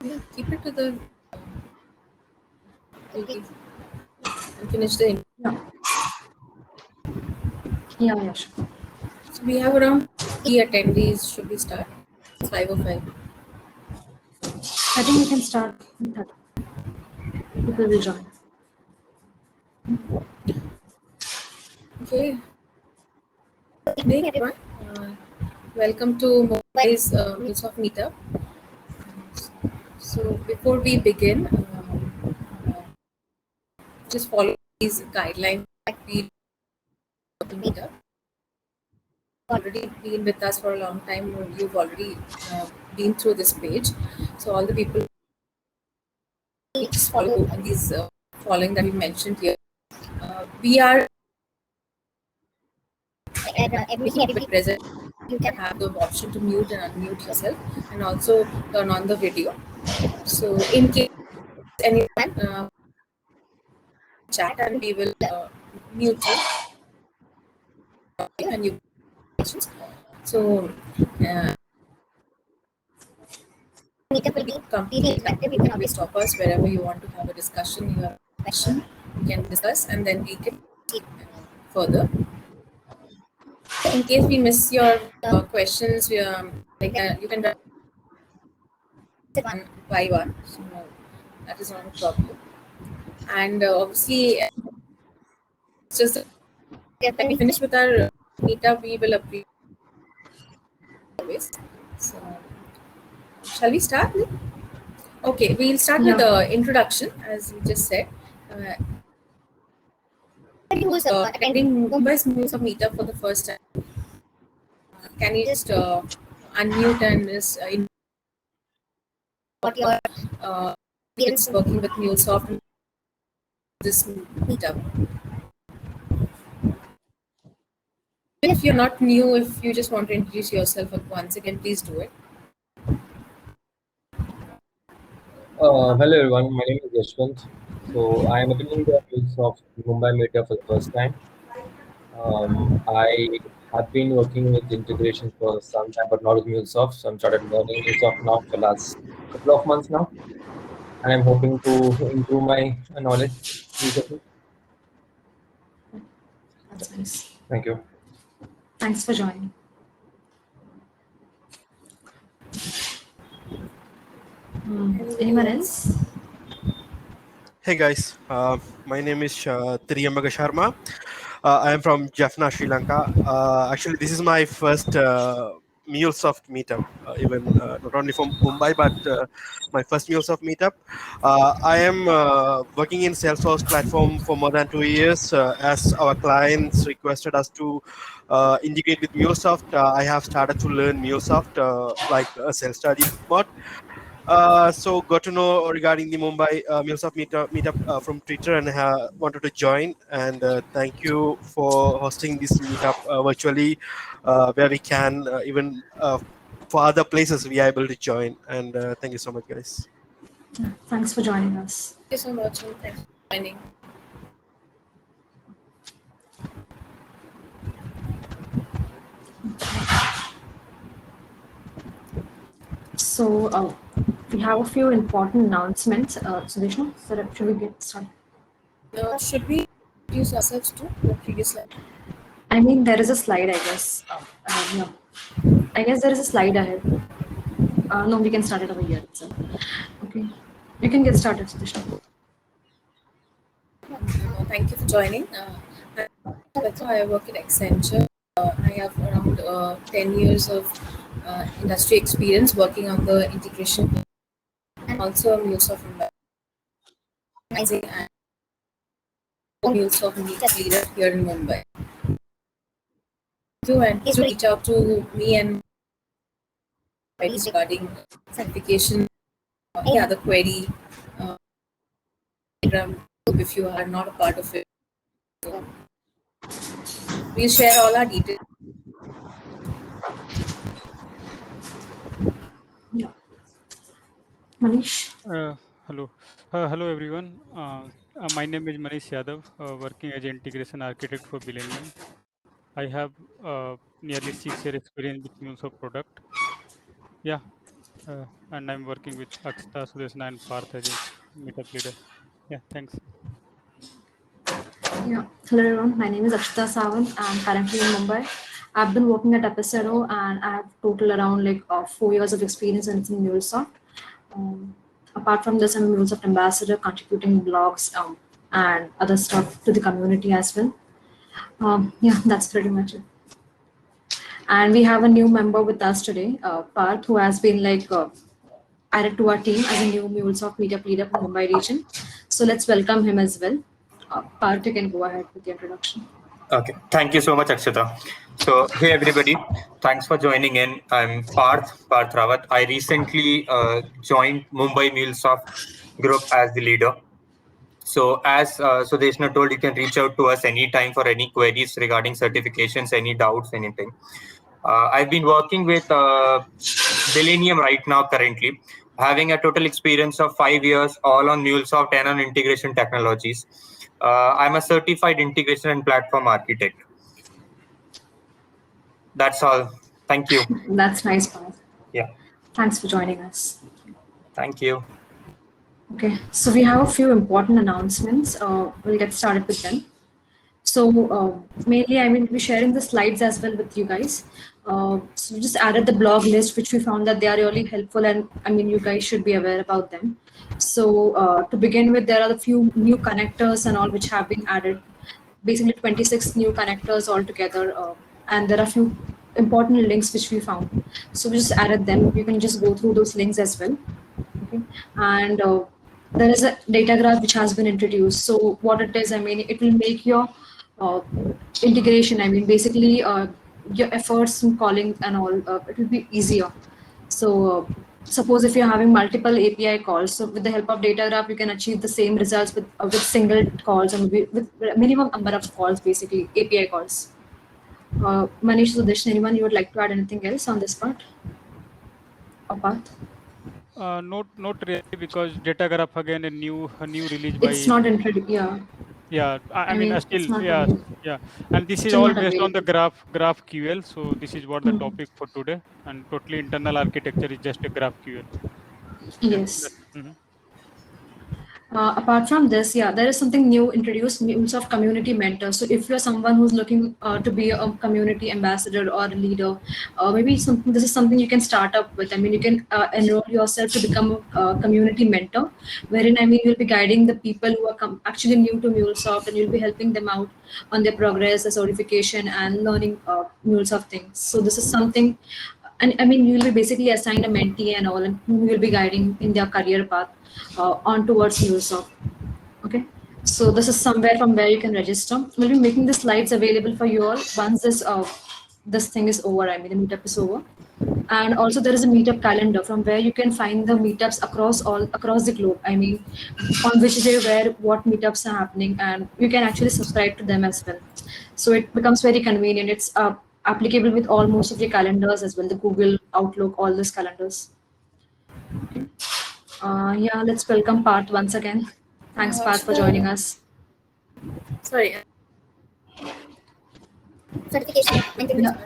Yeah, keep it to the. Okay. And finish the. Yeah. Yeah, sure. So we have around 3 attendees. Should we start? 5 or 5. I think we can start with that. People will join. Okay. Good day, everyone. Welcome to Mumbai's MuleSoft Meetup. So before we begin, just follow these guidelines that we meet up. Already been with us for a long time. You've already been through this page. So all the people just follow these following that we mentioned here. We are everybody present. You can have the option to mute and unmute yourself, and also turn on the video. So in case anyone chat, and we will mute you and you questions. So meetup will be completely interactive. You can always stop us wherever you want to have a discussion. You have a question, you can discuss, and then we can proceed further. In case we miss your questions, we you can write it one by one. So that is not a problem. And obviously, it's just when we finish with our meetup, we will appreciate always. So shall we start? Okay, we'll start with the introduction, as you just said. Who's attending Mumbai's MuleSoft Meetup for the first time? Can you just unmute and just what your experience working with MuleSoft in this meetup? Even if you're not new, if you just want to introduce yourself once again, please do it. Hello everyone, my name is Yashwant. So I am attending the MuleSoft Mumbai Meetup for the first time. I have been working with integration for some time, but not with MuleSoft. So I'm started learning MuleSoft now for the last couple of months now, and I'm hoping to improve my knowledge recently. That's nice. Thank you. Thanks for joining. Anyone else? Hey guys, my name is Triyambaka Sharma. I am from Jaffna, Sri Lanka. Actually, this is my first MuleSoft meetup, even not only from Mumbai, but my first MuleSoft meetup. I am working in Salesforce platform for more than 2 years. As our clients requested us to integrate with MuleSoft, I have started to learn MuleSoft like a self-study mode. So got to know regarding the Mumbai MuleSoft meetup from Twitter and wanted to join. And thank you for hosting this meetup virtually, where we can even for other places we are able to join. And thank you so much, guys. Thanks for joining us. Thank you so much, and thanks for joining. So we have a few important announcements. So Vishnu, should we get started? Should we introduce ourselves to the previous slide? I mean, there is a slide, I guess. No. I guess there is a slide ahead. No, we can start it over here itself. Okay. You can get started, Vishnu. Thank you for joining. I work at Accenture. I have around 10 years of industry experience working on the integration and also a MuleSoft environment and MuleSoft leader here in Mumbai. Thank you, and please reach out to me and queries regarding certification, any other query, if you are not a part of it. So we'll share all our details. Yeah. Manish? Hello. Hello, everyone. My name is Manish Yadav, working as an integration architect for Millennium. I have nearly 6 year experience with MuleSoft product. Yeah, and I'm working with Akshita, Sudeshna, and Parth as a meetup leader. Yeah, thanks. Yeah. Hello everyone, my name is Akshita Sawant. I'm currently in Mumbai. I've been working at Epicero and I have total around 4 years of experience in MuleSoft. Apart from this, I'm a MuleSoft ambassador, contributing blogs and other stuff to the community as well. Yeah, that's pretty much it. And we have a new member with us today, Parth, who has been added to our team as a new MuleSoft meetup leader for Mumbai region. So let's welcome him as well. Parth, you can go ahead with the introduction. Okay, thank you so much, Akshita. So, hey everybody, thanks for joining in. I'm Parth Rawat. I recently joined Mumbai MuleSoft group as the leader. So, as Sudeshna told, you can reach out to us anytime for any queries regarding certifications, any doubts, anything. I've been working with Selenium right now currently, having a total experience of 5 years, all on MuleSoft and on integration technologies. I'm a certified integration and platform architect. That's all. Thank you. That's nice, Parth. Yeah. Thanks for joining us. Thank you. Okay, so we have a few important announcements. We'll get started with them. So mainly, I mean, we're sharing the slides as well with you guys. So we just added the blog list, which we found that they are really helpful, and I mean, you guys should be aware about them. So to begin with, there are a few new connectors and all which have been added. Basically, 26 new connectors altogether, and there are a few important links which we found. So we just added them. You can just go through those links as well. Okay, and there is a data graph which has been introduced. So what it is, I mean, it will make your integration, I mean, basically your efforts in calling and all, it will be easier. So suppose if you're having multiple API calls, so with the help of data graph, you can achieve the same results with single calls and with minimum number of calls, basically API calls. Manish, Sudesh, anyone you would like to add anything else on this part? Apart? Not really, because data graph again a new release by. It's not introduced. Yeah. Yeah, I mean it's still, not yeah, available. yeah, and this is Still all not based on the available. GraphQL. So this is what the topic for today, and totally internal architecture is just a GraphQL. Yes. Mhm. Apart from this, yeah, there is something new introduced, MuleSoft Community Mentor. So if you're someone who's looking to be a community ambassador or a leader, maybe something, this is something you can start up with. I mean, you can enroll yourself to become a community mentor, wherein, I mean, you'll be guiding the people who are actually new to MuleSoft, and you'll be helping them out on their progress, the certification, and learning MuleSoft things. So this is something, and I mean, you'll be basically assigned a mentee and all, and whom you'll be guiding in their career path on towards MuleSoft. Okay, so this is somewhere from where you can register. We'll be making the slides available for you all once this thing is over. I mean, the meetup is over, and also there is a meetup calendar from where you can find the meetups across the globe. I mean, on which day where what meetups are happening, and you can actually subscribe to them as well. So it becomes very convenient. It's applicable with all most of your calendars as well, the Google Outlook, all these calendars. Yeah, let's welcome Parth once again. Thanks, Parth, for joining us. Sorry. Certification maintenance.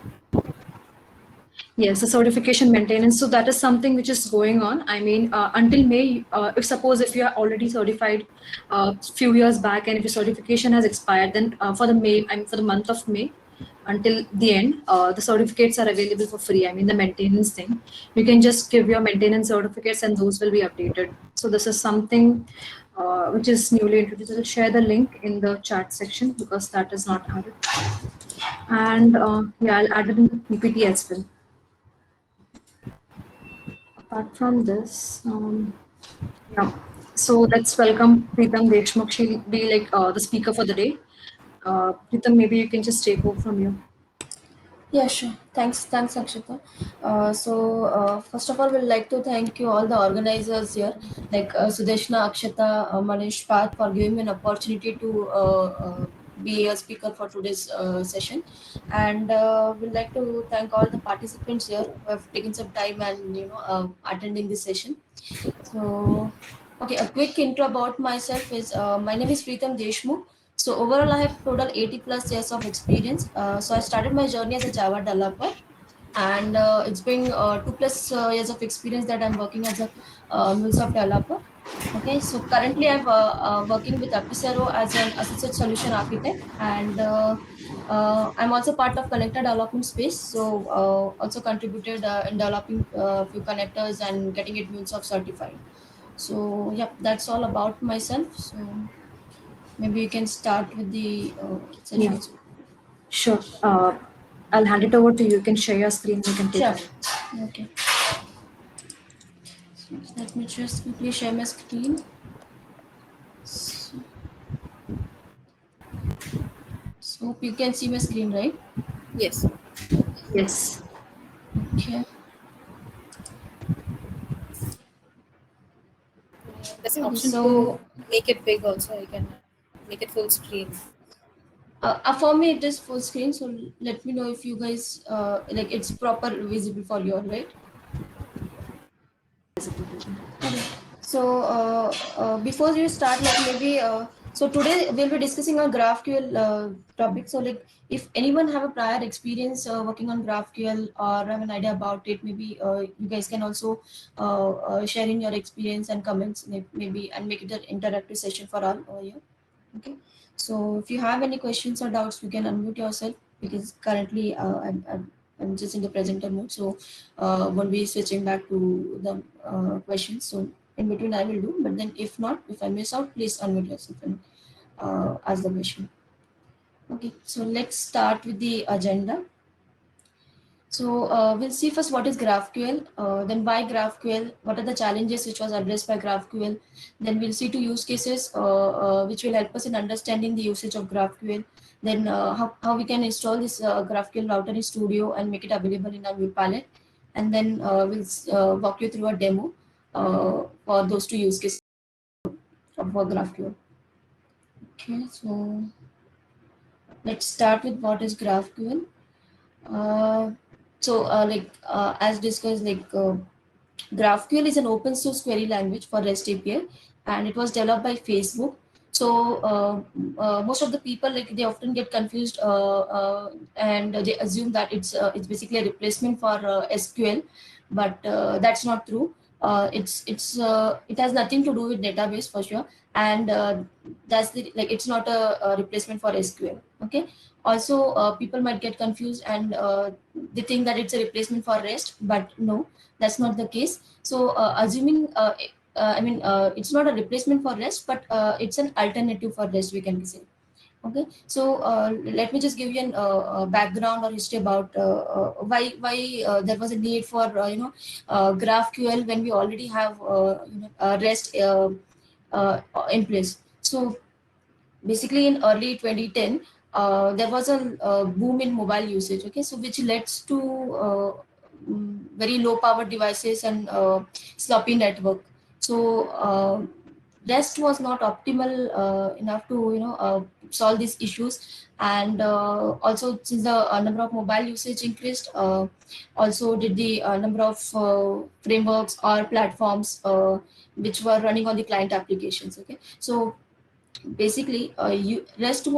Yes, the certification maintenance. So that is something which is going on. I mean, until May, if suppose if you are already certified a few years back, and if your certification has expired, then for the month of May, until the end, the certificates are available for free. I mean, the maintenance thing, you can just give your maintenance certificates and those will be updated. So this is something which is newly introduced. I'll share the link in the chat section because that is not added. And yeah, I'll add it in the PPT as well. Apart from this, yeah. So let's welcome Preetam Deshmukh. She'll be like the speaker for the day. Preetam, maybe you can just take over from here. Yeah, sure. Thanks, Akshita. First of all, we'd like to thank you all the organizers here, like Sudeshna, Akshita, Manish, Parth, for giving me an opportunity to be a speaker for today's session. And we'd like to thank all the participants here who have taken some time and attending this session. So, okay, a quick intro about myself is my name is Preetam Deshmukh. So overall, I have total 80 plus years of experience. So I started my journey as a Java developer. and it's been 2+ years of experience that I'm working as a MuleSoft developer. Okay, so currently I'm working with Apicero as an associate solution architect, and I'm also part of connector development space. So also contributed in developing few connectors and getting it MuleSoft certified. So yeah, that's all about myself. So maybe you can start with the Yeah, sessions. sure. I'll hand it over to you. You can share your screen. You can take Sure. it. Okay. So let me just quickly share my screen. So hope you can see my screen, right? Yes. Yes. Okay. There's an Okay, option so to make it big also. You can make it full screen. for me it is full screen. So let me know if you guys like it's proper visible for you, right? Okay. So before you start, like maybe so today we'll be discussing on GraphQL topic. So like if anyone have a prior experience working on GraphQL or have an idea about it, maybe you guys can also share in your experience and comments, maybe, and make it an interactive session for all over here. Okay. So if you have any questions or doubts, you can unmute yourself, because currently I'm just in the presenter mode. So won't be switching back to the questions. So in between I will do, but then if not, if I miss out, please unmute yourself and ask the question. Okay, so let's start with the agenda. So we'll see first what is GraphQL, then why GraphQL, what are the challenges which was addressed by GraphQL. Then we'll see two use cases which will help us in understanding the usage of GraphQL. Then how we can install this GraphQL router in Studio and make it available in our Vue palette. And then we'll walk you through a demo for those two use cases for GraphQL. Okay, so let's start with what is GraphQL. As discussed, GraphQL is an open source query language for REST API, and it was developed by Facebook. So most of the people, like, they often get confused and they assume that it's basically a replacement for SQL, but that's not true. It has nothing to do with database for sure, and that's the like it's not a replacement for SQL. Okay. Also, people might get confused and they think that it's a replacement for REST, but no, that's not the case. So assuming it's not a replacement for REST, but it's an alternative for REST, we can say. Okay, so let me just give you an background or history about why there was a need for GraphQL when we already have REST in place. So basically in early 2010 there was a boom in mobile usage. Okay, so which led to very low power devices and sloppy network. So rest was not optimal enough to solve these issues. And also, since the number of mobile usage increased, also did the number of frameworks or platforms which were running on the client applications. Okay, so basically REST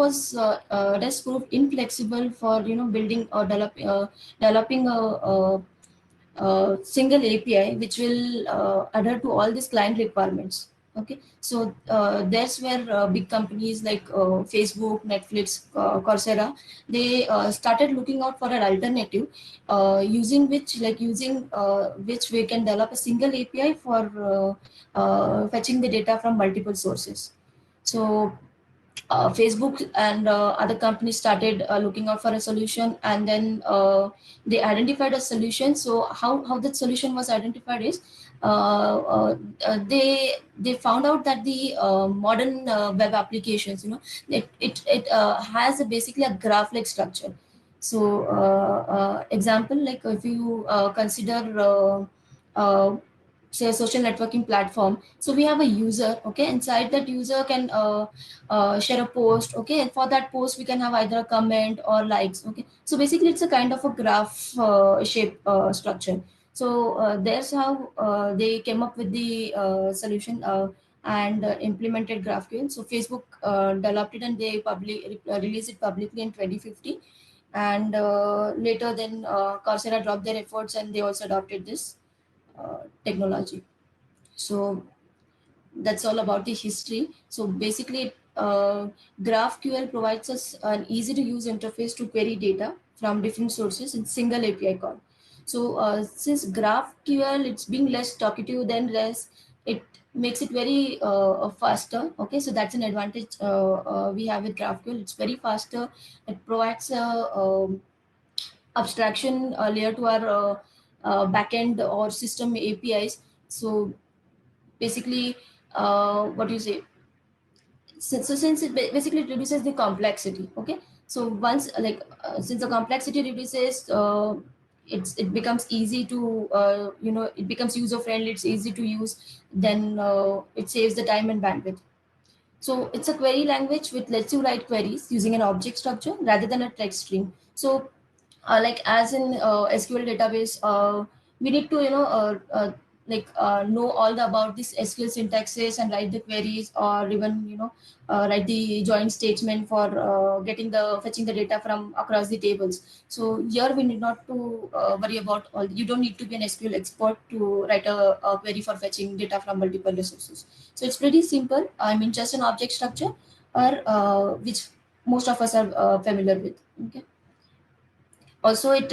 proved inflexible for building or developing a single API which will adhere to all these client requirements. Okay, so that's where big companies like Facebook, Netflix, Coursera, they started looking out for an alternative using which we can develop a single API for fetching the data from multiple sources. So Facebook and other companies started looking out for a solution, and then they identified a solution. So how that solution was identified is they found out that the modern web applications, it has basically a graph-like structure. So example, like if you consider say a social networking platform, so we have a user. Okay, inside that user can share a post. Okay, and for that post we can have either a comment or likes. Okay, so basically it's a kind of a graph shape structure. So there's how they came up with the solution and implemented GraphQL. So Facebook developed it and they released it publicly in 2015. and later then Coursera dropped their efforts and they also adopted this technology. So that's all about the history. So basically, GraphQL provides us an easy to use interface to query data from different sources in single API call. So since GraphQL it's being less talkative than REST, it makes it very faster. Okay, so that's an advantage we have with GraphQL. It's very faster. It provides a abstraction layer to our backend or system APIs. So basically, what do you say? Since it basically reduces the complexity. Okay, so once since the complexity reduces, it becomes easy to it becomes user friendly. It's easy to use. Then it saves the time and bandwidth. So it's a query language which lets you write queries using an object structure rather than a text string. So like as in SQL database, we need to know all about this SQL syntaxes and write the queries, or even write the join statement for getting the fetching the data from across the tables. So here we need not to worry about all. You don't need to be an SQL expert to write a query for fetching data from multiple resources. So it's pretty simple. I mean, just an object structure, or which most of us are familiar with. Okay. Also, it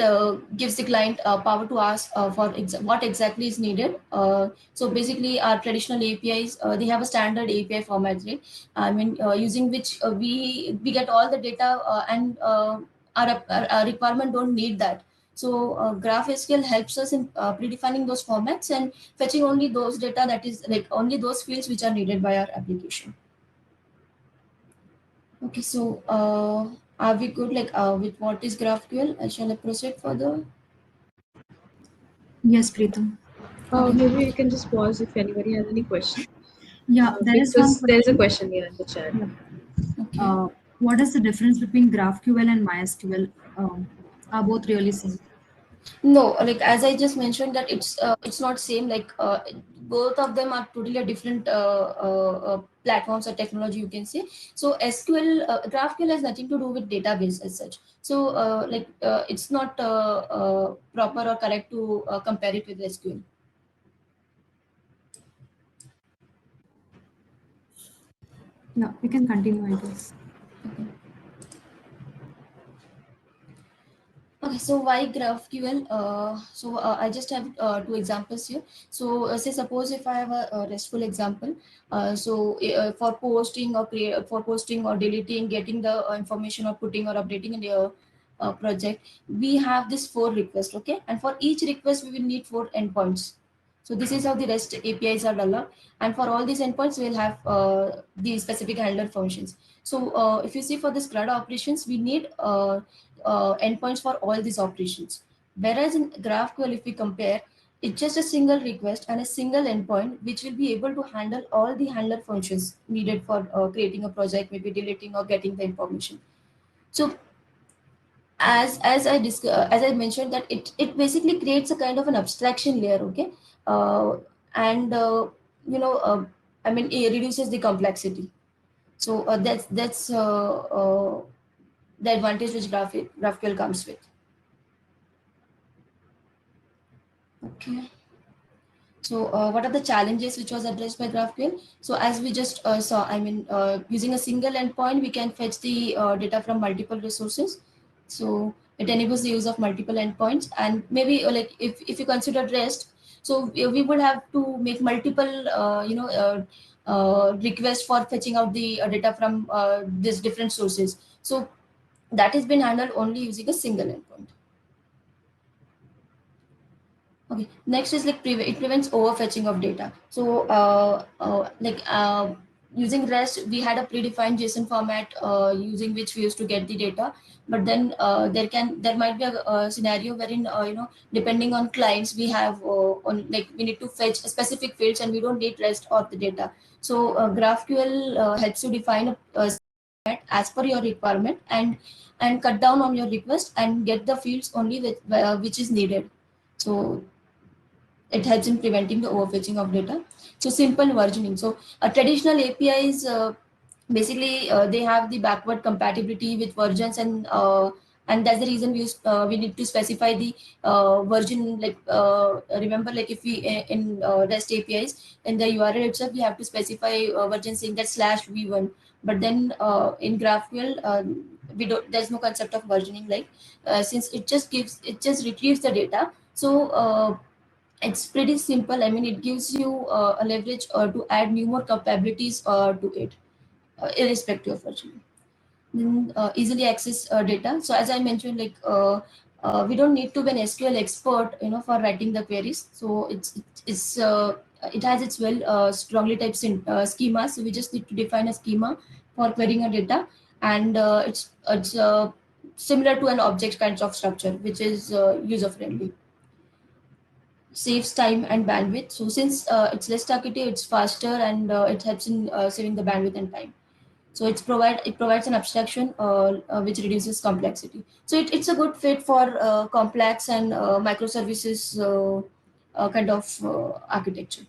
gives the client power to ask for what exactly is needed. So basically, our traditional APIs, they have a standard API format, right? I mean, using which we get all the data, and our requirement don't need that. So GraphSQL helps us in predefining those formats and fetching only those data, that is like only those fields which are needed by our application. Okay, so are we good with what is GraphQL? Shall I proceed further? Yes, Preetham. Maybe you can just pause if anybody has any question. Yeah, there is one Because there is a question. question here in the chat. Yeah. Okay. What is the difference between GraphQL and MySQL? Are both really same? No, like as I just mentioned that it's not same. Like both of them are totally different platforms or technology, you can say. So SQL GraphQL has nothing to do with database as such. So it's not proper or correct to compare it with SQL. Yeah, we can continue, I guess. Okay, so why GraphQL? I just have two examples here. So say suppose if I have a RESTful example, for posting or for posting or deleting, getting the information or putting or updating in the project, we have this 4 requests. Okay, and for each request we will need 4 endpoints. So this is how the REST APIs are developed, and for all these endpoints we'll have the specific handler functions. So if you see for the SCADA operations, we need endpoints for all these operations. Whereas in GraphQL, if we compare, it's just a single request and a single endpoint, which will be able to handle all the handler functions needed for creating a project, maybe deleting or getting the information. So as I mentioned that it basically creates a kind of an abstraction layer. Okay, and you know I mean, it reduces the complexity. So that's the advantage which GraphQL comes with. Okay. So what are the challenges which was addressed by GraphQL? So as we just saw, I mean, using a single endpoint, we can fetch the data from multiple resources. So it enables the use of multiple endpoints, and maybe if you consider REST, so we would have to make multiple requests for fetching out the data from these different sources. So that has been handled only using a single endpoint. Okay. Next is it prevents overfetching of data. So using REST, we had a predefined JSON format using which we used to get the data. But then there might be a scenario wherein depending on clients, we have we need to fetch specific fields and we don't need rest of the data. So GraphQL helps you define a format as per your requirement, and cut down on your request and get the fields only which is needed. So it helps in preventing the overfetching of data. So simple versioning. So traditional APIs basically they have the backward compatibility with versions and and that's the reason we need to specify the version. Like remember, like if we in REST APIs in the URL itself, we have to specify version saying that /v1. But then in GraphQL, we don't. There's no concept of versioning. Like since it just retrieves the data. So it's pretty simple. I mean, it gives you a leverage to add new more capabilities to it, irrespective of versioning. Then easily access data. So as I mentioned, like we don't need to be an SQL expert, for writing the queries. So it has its strongly typed schema. So we just need to define a schema for querying a data, and it's similar to an object kinds of structure, which is user friendly, saves time and bandwidth. So since it's less talkative, it's faster, and it helps in saving the bandwidth and time. So it provides an abstraction which reduces complexity. So it's a good fit for complex and microservices kind of architecture.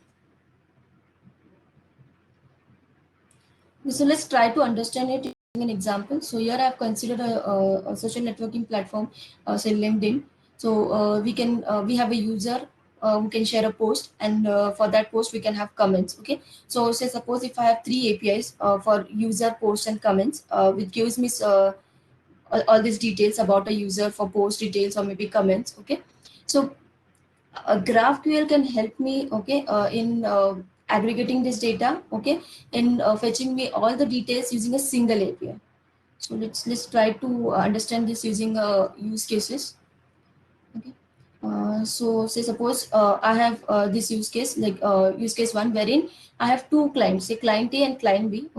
So let's try to understand it using an example. So here I've considered a social networking platform, say LinkedIn. So we have a user who can share a post, and for that post we can have comments. Okay. So say suppose if I have three APIs for user, post, and comments, which gives me all these details about a user for post details or maybe comments. Okay. So GraphQL can help me, okay, in aggregating this data, okay, in fetching me all the details using a single API. So let's try to understand this using use cases. Okay. So say suppose I have this use case, like use case one, wherein I have two clients, say client A and client B,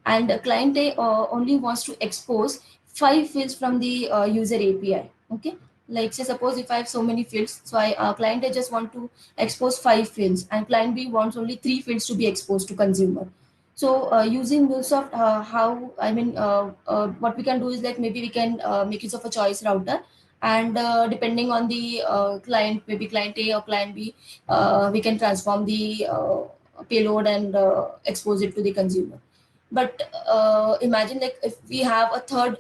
and client A only wants to expose 5 fields from the user API. Okay, like say suppose if I have so many fields, so I client A just want to expose 5 fields, and client B wants only 3 fields to be exposed to consumer. So using MuleSoft, how I mean, what we can do is like maybe we can make use of a choice router, and depending on the client, maybe client A or client B, we can transform the payload and expose it to the consumer. But imagine like if we have a third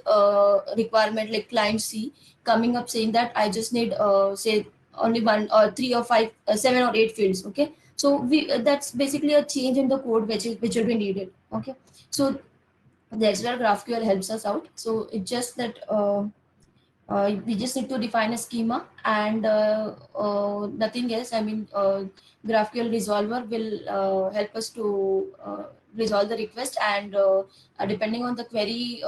requirement, like client C coming up saying that I just need say only one or three or five, 7 or 8 fields. Okay, so we that's basically a change in the code which will be needed. Okay, so that's where GraphQL helps us out. So it's just that we just need to define a schema, and nothing else. I mean, GraphQL resolver will help us to resolve the request, and depending on the query,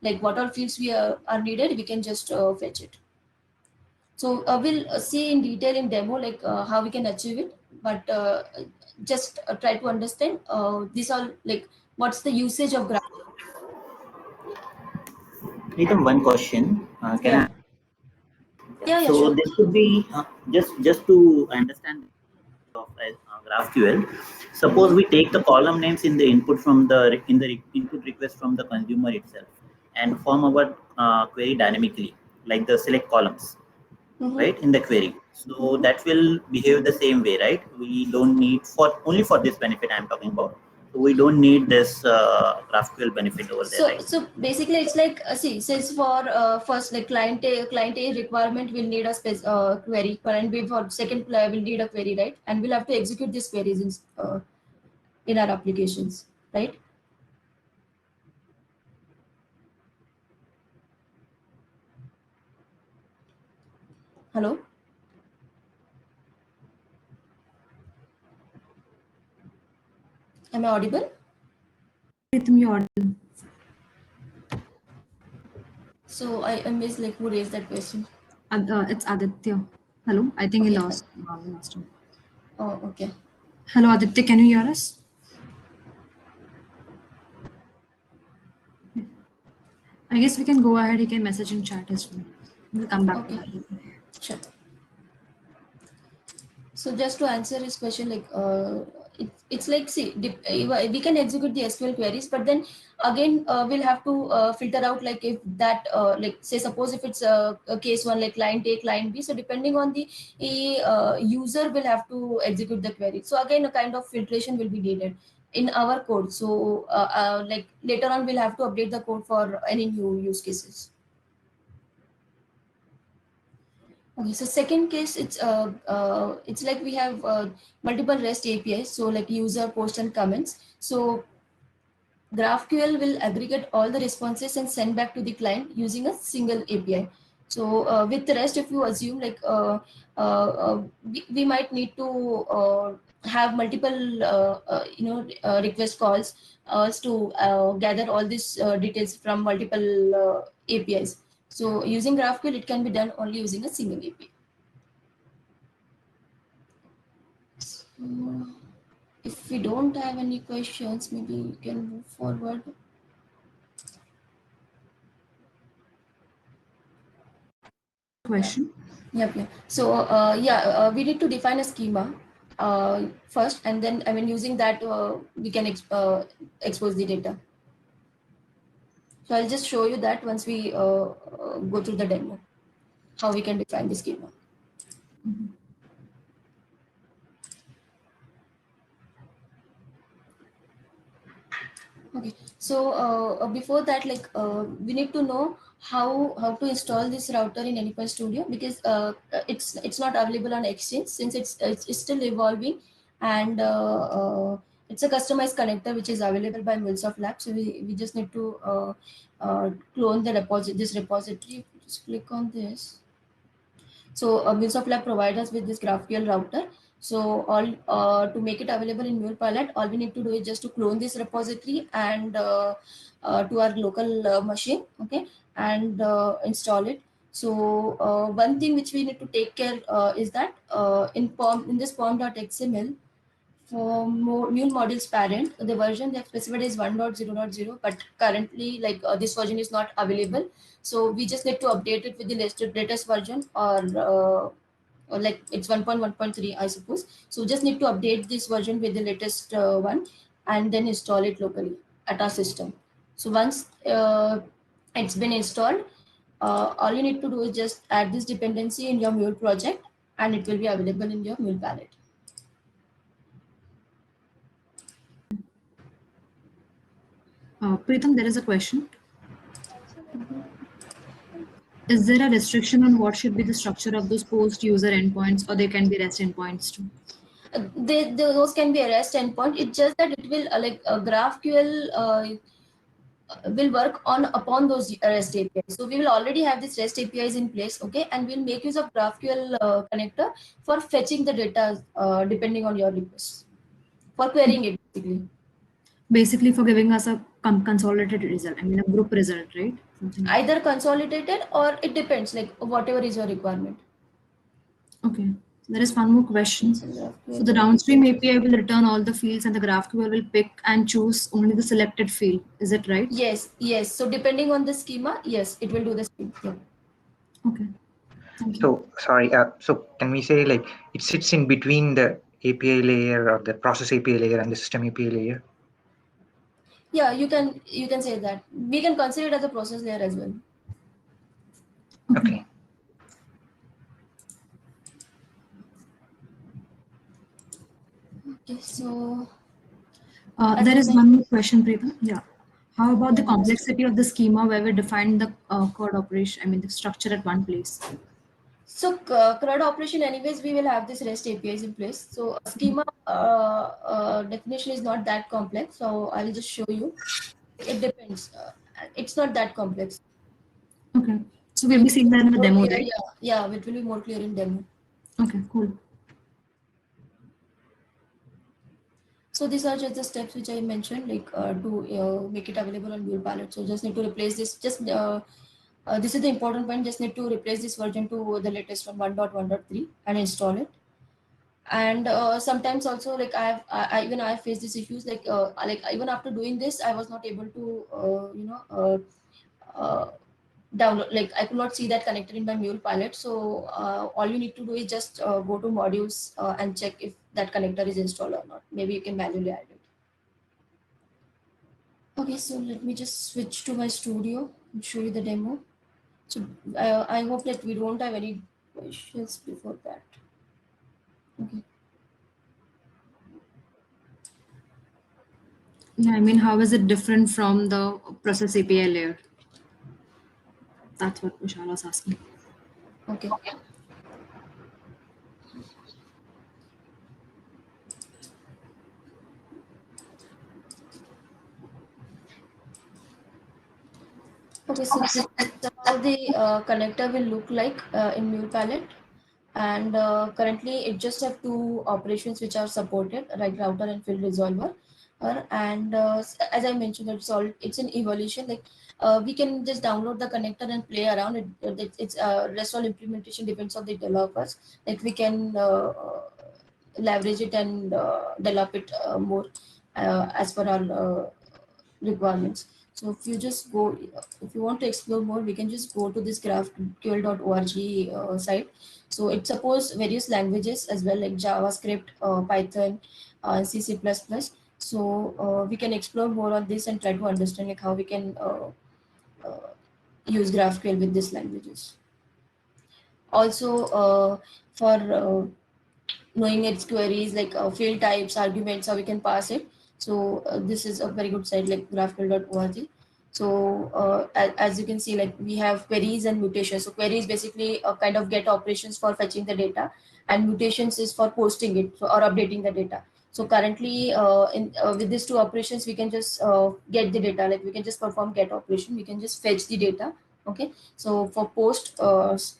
like what all fields are needed, we can just fetch it. So we'll see in detail in demo, like how we can achieve it, but just try to understand this all, like what's the usage of graph. Neetam, one question. Can Yeah. I? Yeah, So sure. this could be just to understand of GraphQL. Suppose we take the column names in the input input request from the consumer itself, and form our query dynamically, like the select columns, right, in the query. So that will behave the same way, right? We don't need only for this benefit I'm talking about. So we don't need this GraphQL benefit over there, right? So basically, it's like see, since for first like client A requirement will need a query, client B for second will need a query, right? And we'll have to execute these queries in our applications, right? Hello. Am I audible? Rhythm, you audible. So I missed like who raised that question. It's Aditya. Hello, I think he Okay. lost him. Oh, okay. Hello, Aditya, can you hear us? I guess we can go ahead. You can message in chat as well. We'll come back to Okay. that. Sure. So just to answer his question, like it's like see, we can execute the SQL queries, but then again we'll have to filter out like if that like say suppose if it's a case one like client A, client B. So depending on the user will have to execute the query. So again a kind of filtration will be needed in our code. So like later on we'll have to update the code for any new use cases. Okay, so second case, it's like we have multiple REST APIs. So like user, post, and comments. So GraphQL will aggregate all the responses and send back to the client using a single API. So with the rest, if you assume like we might need to have multiple request calls to gather all these details from multiple APIs. So using GraphQL, it can be done only using a single API. So if we don't have any questions, maybe we can move forward. Question. Yep. So we need to define a schema first, and then using that we can expose the data. So I'll just show you that once we go through the demo, how we can define the schema. Okay, so before that, we need to know how to install this router in AnyPoint Studio, because it's not available on Exchange since it's still evolving, and it's a customized connector which is available by MuleSoft Labs. So we just need to clone this repository. Just click on this. So MuleSoft Lab provides us with this GraphQL router. So all to make it available in MulePilot, all we need to do is just to clone this repository and to our local machine, okay, and install it. So one thing which we need to take care is that in this pom.xml, for Mule modules parent, the version they have specified is 1.0.0, but currently this version is not available. So we just need to update it with the latest version, or like it's 1.1.3, I suppose. So just need to update this version with the latest one, and then install it locally at our system. So once it's been installed, all you need to do is just add this dependency in your Mule project, and it will be available in your Mule palette. Preetham, there is a question. Is there a restriction on what should be the structure of those post user endpoints, or they can be REST endpoints too? Those can be a REST endpoint. It's just that it will GraphQL will work upon those REST APIs. So we will already have these REST APIs in place, okay, and we'll make use of GraphQL connector for fetching the data depending on your request, for querying it basically. Basically, for giving us a consolidated result. I mean, a group result, right? Either consolidated, or it depends, like whatever is your requirement. Okay. There is one more question. So the downstream API will return all the fields, and the GraphQL will pick and choose only the selected field. Is it right? Yes. So depending on the schema, yes, it will do the same. Yeah. Okay. Thank you. So sorry. So can we say like it sits in between the API layer or the process API layer and the system API layer? Yeah, you can say that. We can consider it as a process layer as well. Okay. Okay, so there is one more question, Preetham. Yeah. How about the complexity of the schema where we define the code operation? I mean, the structure at one place. So CRUD operation, anyways, we will have this REST APIs in place. So schema definition is not that complex. So I'll just show you. It depends. It's not that complex. Okay. So we'll be seeing that in the demo, clear, right? Yeah, it will be more clear in demo. Okay, cool. So these are just the steps which I mentioned, like to make it available on MulePilot. So just need to replace this. This is the important point. Just need to replace this version to the latest one, 1.1.3, and install it. And sometimes also, like I faced these issues. Like even after doing this, I was not able to download. Like I could not see that connected in my MulePilot. So all you need to do is just go to modules and check if that connector is installed or not. Maybe you can manually add it. Okay, so let me just switch to my studio and show you the demo. So I hope that we don't have any questions before that. Okay. Yeah, I mean, how is it different from the process API layer? That's what Vishal was asking. Okay. Okay, so this is how the connector will look like in MulePalette. And currently it just have two operations which are supported, like router and field resolver. And as I mentioned, it's an evolution. Like we can just download the connector and play around. It's rest all implementation depends on the developers. Like we can leverage it and develop it more as per our requirements. So if you just go, if you want to explore more, we can just go to this graphql.org site. So it supports various languages as well, like JavaScript, Python, C, C++. So we can explore more on this and try to understand like how we can use GraphQL with these languages. Also, for knowing its queries like field types, arguments, how we can pass it. So this is a very good site like graphql.org. So as you can see, like we have queries and mutations. So queries basically a kind of get operations for fetching the data, and mutations is for posting it or updating the data. So currently with these two operations, we can just get the data, like we can just perform get operation, we can just fetch the data. Okay, so for post,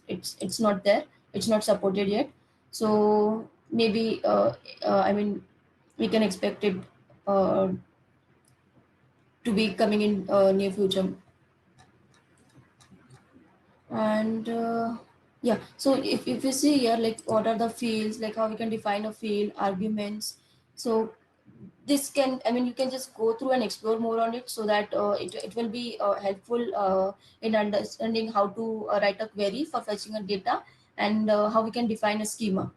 it's not there, it's not supported yet. So maybe I mean we can expect it uh, to be coming in near future. And yeah, so if you see here, like what are the fields, like how we can define a field, arguments. So this can, I mean, you can just go through and explore more on it, so that it will be helpful in understanding how to write a query for fetching a data, and how we can define a schema.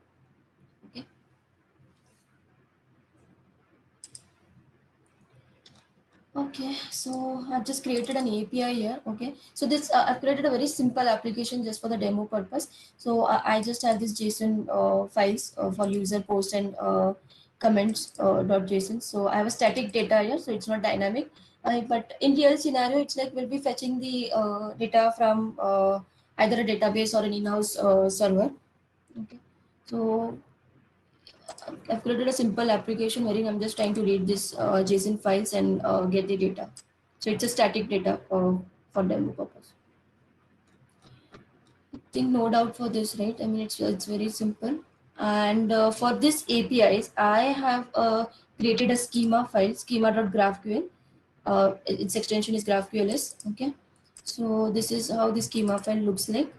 Okay. Okay, so I've just created an API here. Okay, so this I've created a very simple application just for the demo purpose. So I just have this JSON files for user post and comments .json. So I have a static data here, so it's not dynamic. But in real scenario, it's like we'll be fetching the data from either a database or an in-house server. Okay, so I've created a simple application wherein I'm just trying to read this JSON files and get the data. So it's a static data for demo purpose. I think no doubt for this, right? I mean, it's very simple. And for this APIs, I have created a schema file, schema.graphql. Its extension is GraphQLs. Okay. So this is how the schema file looks like.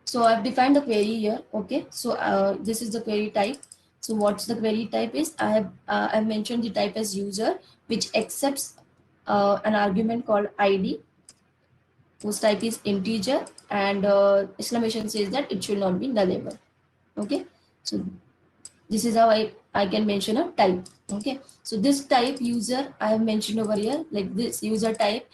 So I've defined the query here. Okay, so this is the query type. So what's the query type is, I've mentioned the type as user, which accepts an argument called ID, whose type is integer, and exclamation says that it should not be nullable. Okay, so this is how I can mention a type. Okay, so this type user I have mentioned over here, like this user type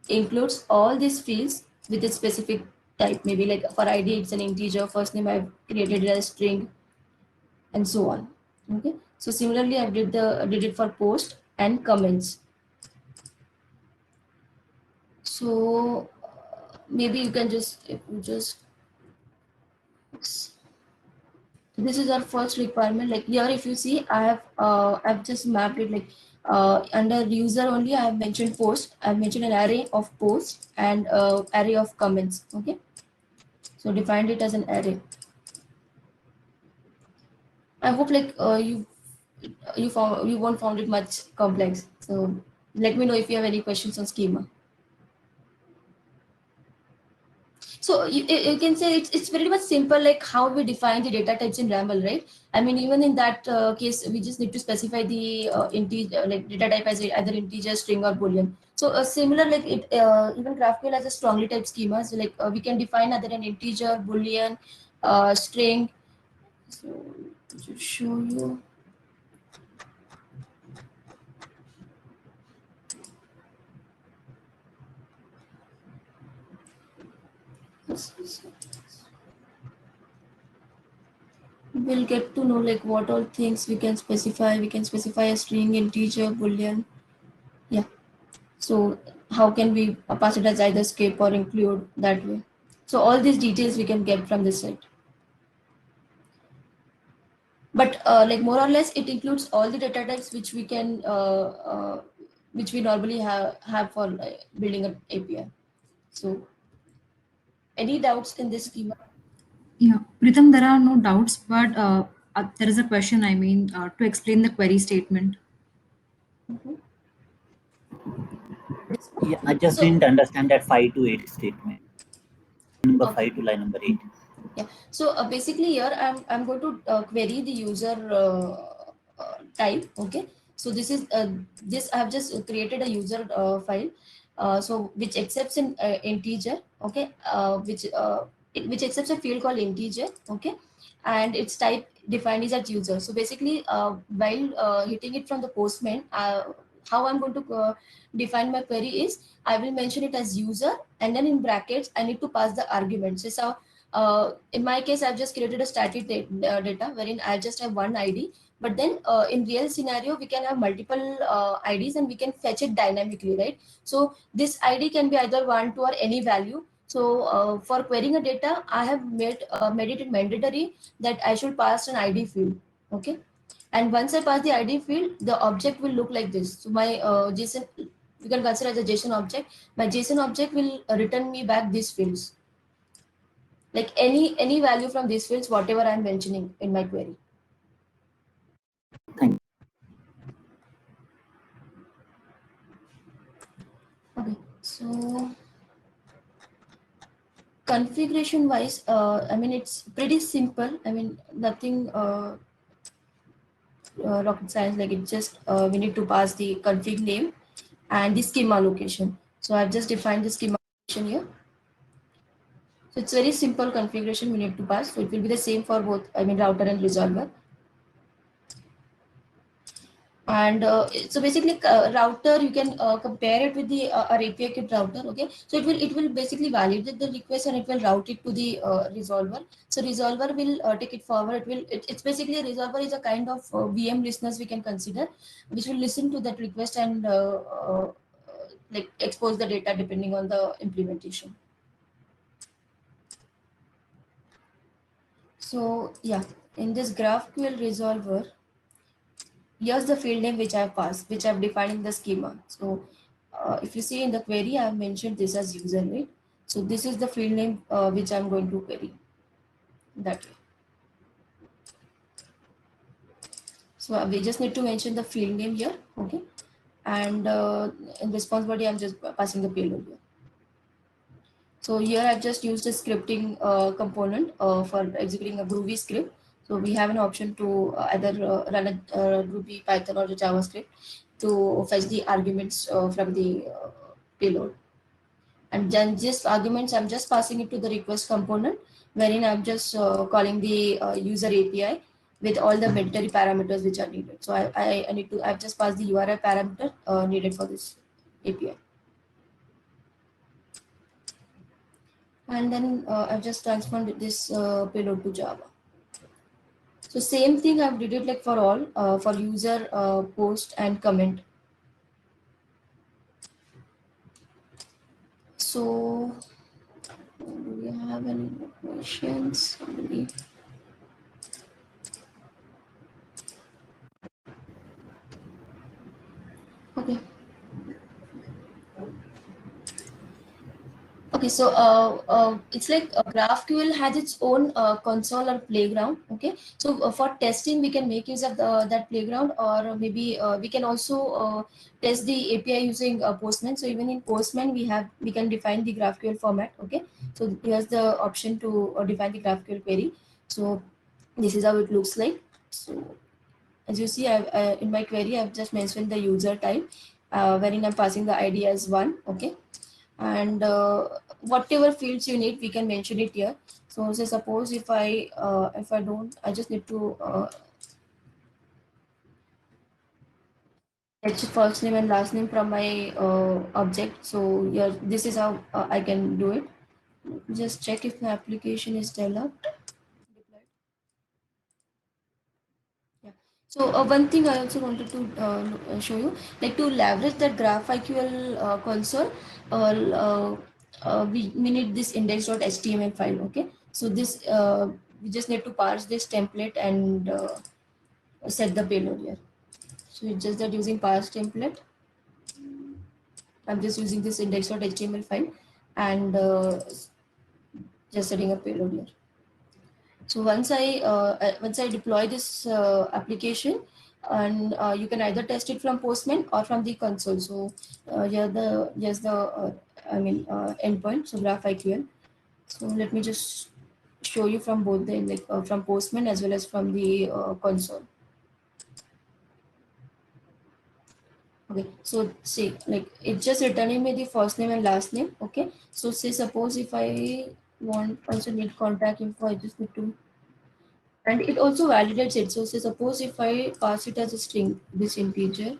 includes all these fields with a specific type. Maybe like for ID, it's an integer, first name I've created it as string, and so on. Okay. So similarly, I did it for post and comments. So maybe you can just, if you just, this is our first requirement. Like here, if you see, I've just mapped it like under user only. I have mentioned post. I've mentioned an array of posts and array of comments. Okay, so defined it as an array. I hope like you won't found it much complex. So let me know if you have any questions on schema. So you can say it's very much simple, like how we define the data types in RAML, right? I mean, even in that case, we just need to specify the integer, like data type as either integer, string, or boolean. So similar, like it even GraphQL has a strongly typed schema. So like we can define either an integer, boolean, string. So to show you. We'll get to know like what all things we can specify. We can specify a string, integer, boolean. Yeah. So how can we pass it as either skip or include that way? So all these details we can get from this site. But like more or less, it includes all the data types which we can which we normally have for building an API. So, any doubts in this schema? Yeah, Pritham, there are no doubts, but there is a question. I mean, to explain the query statement. Yeah, I just So- didn't understand that 5 to 8 statement. Number Okay. 5 to line number 8. Yeah. So basically here I'm going to query the user type. Okay. So this I have just created a user file. So which accepts an integer. Okay. Which accepts a field called integer. Okay. And its type defined is as user. So basically while hitting it from the Postman, how I'm going to define my query is I will mention it as user, and then in brackets I need to pass the arguments. So in my case, I've just created a static data wherein I just have one ID. But then in real scenario, we can have multiple IDs and we can fetch it dynamically, right? So this ID can be either 1, 2 or any value. So for querying a data, I have made it mandatory that I should pass an ID field. Okay. And once I pass the ID field, the object will look like this. So my JSON, you can consider as a JSON object. My JSON object will return me back these fields, like any value from these fields, whatever I'm mentioning in my query. Thank you. Okay, so configuration wise, I mean, it's pretty simple. I mean, nothing rocket science, like it just we need to pass the config name and the schema location. So I've just defined the schema location here. So it's very simple configuration we need to pass. So it will be the same for both, I mean, router and resolver. And so basically router, you can compare it with the our API kit router. Okay, so it will basically validate the request and it will route it to the resolver. So resolver will take it forward. It's basically a resolver is a kind of VM listeners we can consider, which will listen to that request and like expose the data depending on the implementation. So yeah, in this GraphQL resolver, here's the field name which I've passed, which I've defined in the schema. So if you see in the query, I've mentioned this as user, right? So this is the field name which I'm going to query that way. So we just need to mention the field name here, okay? And in response body, I'm just passing the payload here. So here I've just used a scripting component for executing a Groovy script. So we have an option to either run a Ruby, Python, or the JavaScript to fetch the arguments from the payload. And then just arguments, I'm just passing it to the request component, wherein I'm just calling the user API with all the mandatory parameters which are needed. So I've just passed the URI parameter needed for this API. And then I've just transformed this payload to Java. So same thing I've did it like for all, for user, post and comment. So do we have any questions? Okay. Okay, so it's like GraphQL has its own console or playground. Okay, so for testing, we can make use of that playground, or maybe we can also test the API using Postman. So even in Postman, we can define the GraphQL format. Okay, so here's the option to define the GraphQL query. So this is how it looks like. So as you see, in my query, I've just mentioned the user type, wherein I'm passing the ID as 1. Okay, and whatever fields you need, we can mention it here. So say suppose if I don't, I just need to fetch first name and last name from my object. So here, this is how I can do it. Just check if my application is developed. Yeah. So one thing I also wanted to show you, like to leverage that GraphQL console, we need this index.html file. Okay, so this we just need to parse this template and set the payload here. So it's just that using parse template. I'm just using this index.html file and just setting up payload here. So once I deploy this application, and you can either test it from Postman or from the console. So here's the endpoint, so GraphQL. So let me just show you from both the from Postman as well as from the console. Okay, so see, like it's just returning me the first name and last name. Okay, so say suppose if I want also need contact info, I just need to, and it also validates it. So say suppose if I pass it as a string, this integer,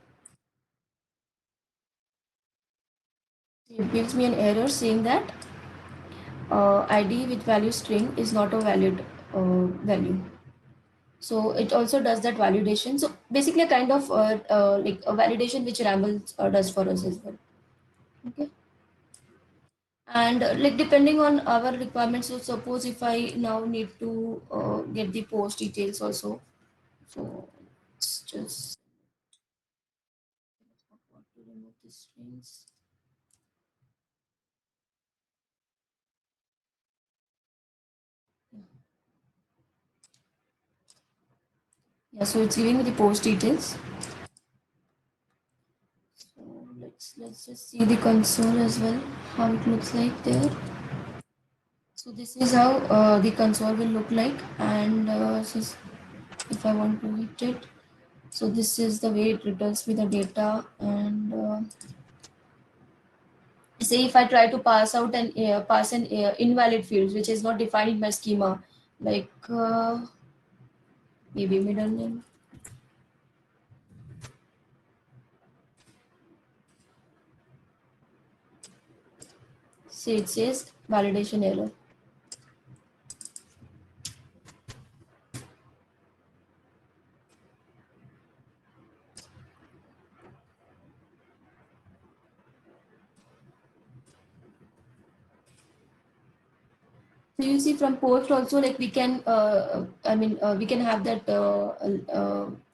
it gives me an error saying that ID with value string is not a valid value. So it also does that validation. So basically a kind of like a validation which Ramble does for us as well. Okay. And like depending on our requirements, so suppose if I now need to get the post details also. So it's just what to remove the strings. Yeah, so it's giving me the post details. So let's just see the console as well, how it looks like there. So this is how the console will look like, and if I want to hit it, so this is the way it returns me the data. And say if I try to pass out an invalid field which is not defined in my schema, like maybe middle name. See, it says validation error. So you see from post also, like we can, we can have that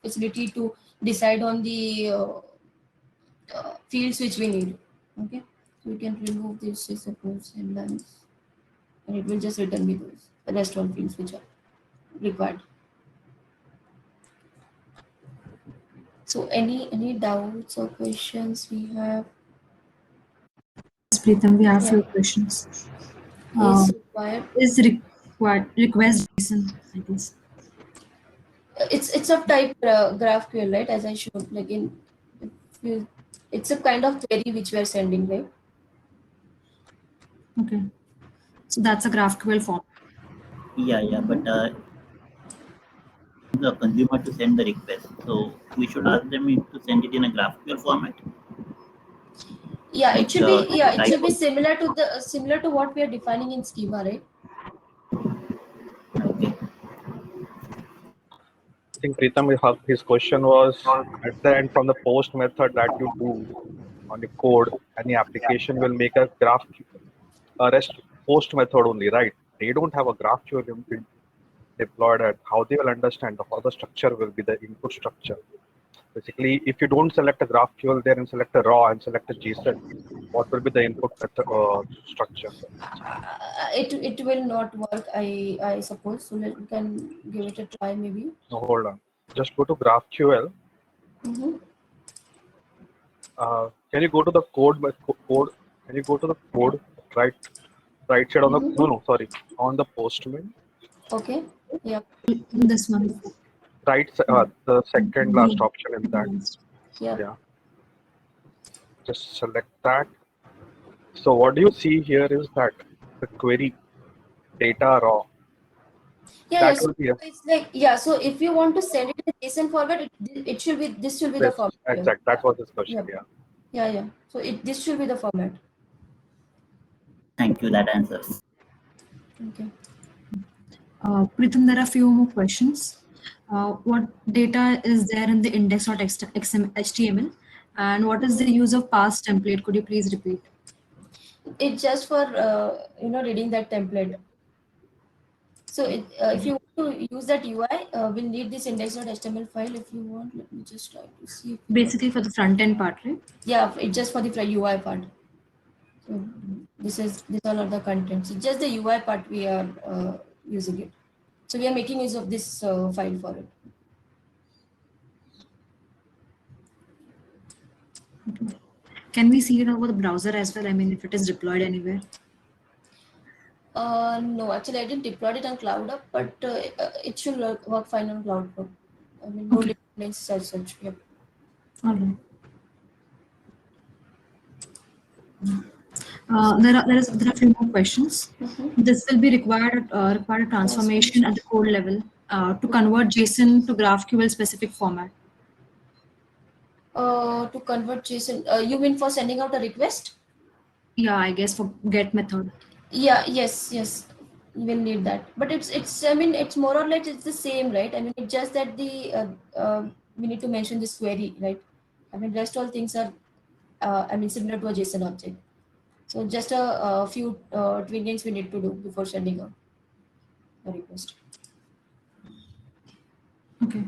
facility to decide on the fields which we need. Okay, so we can remove this, say suppose headlines, and it will just return me those the rest all fields which are required. So any doubts or questions we have? Yes, Preetham, we have Yeah. few questions. Is required. Is required request JSON, I guess. It's of type GraphQL, right? As I showed, like it's a kind of query which we are sending, right? Okay, so that's a GraphQL form. Yeah, but the consumer to send the request, so we should ask them to send it in a GraphQL format. Yeah, Like it should be. Yeah, it should be type similar to what we are defining in schema, right? okay. I think Preetham, his question was at the end from the post method that you do on the code, any application will make a REST post method only, right? They don't have a GraphQL deployed at how they will understand how the structure will be the input structure. Basically, if you don't select a GraphQL there and select a raw and select a JSON, what will be the input method structure? It will not work, I suppose. So we can give it a try maybe. No, hold on. Just go to GraphQL. Mm-hmm. Can you go to the code? Can you go to the code right side on the on the Postman? Okay. Yeah. This one. Right, the second last option in that. Yeah. Just select that. So what do you see here is that the query data raw. Yeah, That so will be it's like, so if you want to send it in JSON format, this should be the format. exact. That was his question. Yeah. So this should be the format. Thank you. That answers. Okay. Preetham, there are a few more questions. What data is there in the index.html, and what is the use of parse template? Could you please repeat? It's just for reading that template. So if you want to use that UI, we'll need this index.html file. If you want, let me just try to see. If Basically for the front end part, right? Yeah, it's just for the UI part. So these all are the contents. It's just the UI part we are using it. So we are making use of this file for it. Can we see it over the browser as well? I mean, if it is deployed anywhere. No, actually, I didn't deploy it on CloudUp, but it should work fine on CloudUp. I mean, no dependencies as such. Yep. All right. There are a few more questions. This will be required a transformation at the code level to convert JSON to GraphQL specific format. To convert JSON, you mean for sending out a request? Yeah, I guess for get method. Yeah, yes, you will need that. But it's I mean, it's more or less it's the same, right? I mean, it's just that the we need to mention this query, right? I mean, rest all things are I mean, similar to a JSON object. So just a few tweakings we need to do before sending out a request. Okay.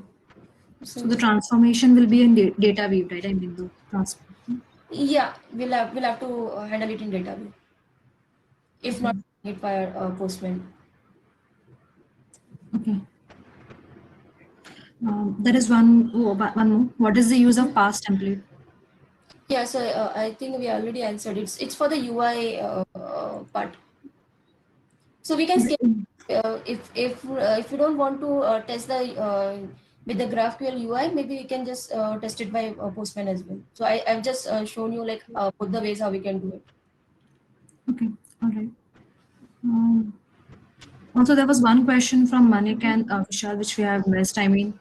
So the transformation will be in data view, right? I mean, the transformation. Yeah, we'll have to handle it in data view. If not, it via Postman. Okay. There is one more. What is the use of pass template? Yeah, so I think we already answered. It's for the UI part. So we can skip if you don't want to test the with the GraphQL UI, maybe we can just test it by Postman as well. So I've just shown you like both the ways how we can do it. Okay, all right. Also, there was one question from Manik and Vishal, which we have missed. I mean,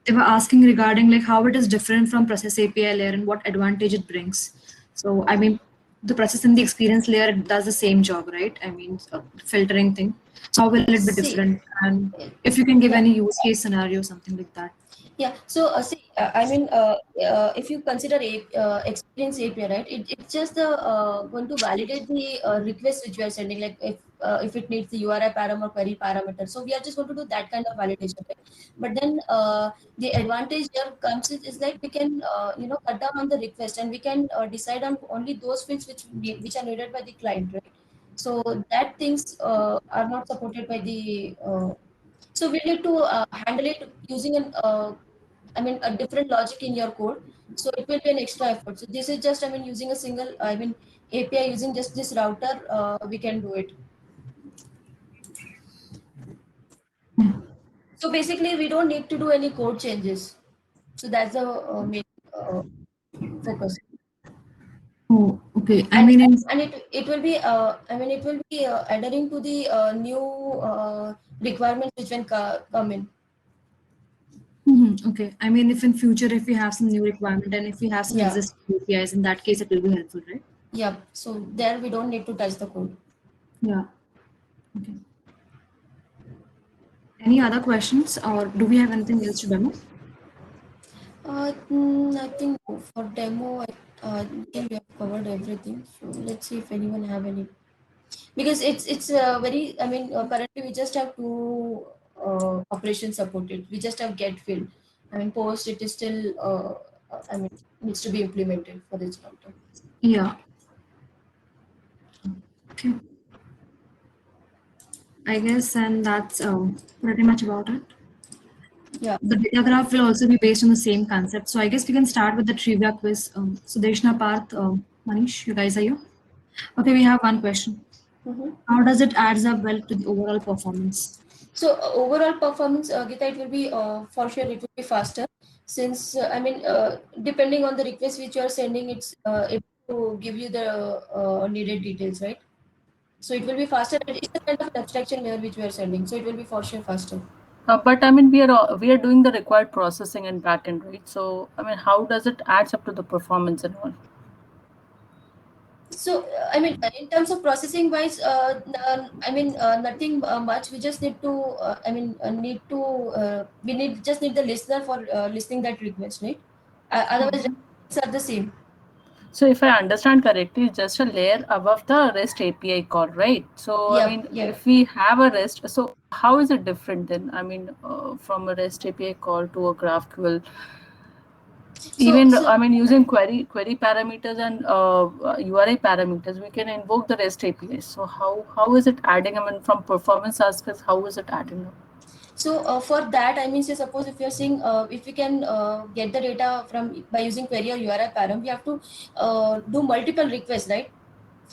they were asking regarding like how it is different from process API layer and what advantage it brings. So, I mean, the process in the experience layer does the same job, right? I mean, filtering thing. So, how will it be different? And if you can give any use case scenario, something like that. Yeah. So I mean, if you consider experience API, right? It's just the going to validate the request which we are sending, like if it needs the URI param or query parameter. So we are just going to do that kind of validation, right? But then the advantage here comes is like we can cut down on the request and we can decide on only those fields which are needed by the client, right? So that things are not supported by the. So we need to handle it using a different logic in your code. So it will be an extra effort. So this is just, using a single, API using just this router, we can do it. So basically, we don't need to do any code changes. So that's the main focus. Oh, okay. And it will be adhering to the new requirements which will come in. Okay. I mean, if in future, if we have some new requirement and if we have some existing APIs, in that case, it will be helpful, right? Yeah. So there we don't need to touch the code. Yeah. Okay. Any other questions, or do we have anything else to demo? Nothing for demo. I think we have covered everything. So let's see if anyone have any. Because it's very. Currently we just have two operations supported. We just have get field. Post it is still. Needs to be implemented for this router. Yeah. Okay. I guess, and that's pretty much about it. Yeah. The data graph will also be based on the same concept. So I guess we can start with the trivia quiz. Sudeshna, Parth, Manish, you guys are you? Okay, we have one question. How does it adds up well to the overall performance? So overall performance, Gita, it will be for sure it will be faster since depending on the request which you are sending, it's able to give you the needed details, right? So it will be faster. It's a kind of abstraction layer which we are sending, so it will be for sure faster. But we are doing the required processing in backend, right? So how does it adds up to the performance and all? So in terms of processing wise, nothing much. We just need to just need the listener for listening that request, right? Otherwise, it's are the same. So if I understand correctly, it's just a layer above the REST API call, right? So I Yeah, mean, yeah. if we have a REST, so how is it different then? I mean, from a REST API call to a GraphQL, even I mean, using query parameters and URI parameters, we can invoke the REST API. So how is it adding? I mean, from performance aspects, how is it adding up? So for that, I mean, say suppose if you're saying if we can get the data from by using query or URI param, we have to do multiple requests, right?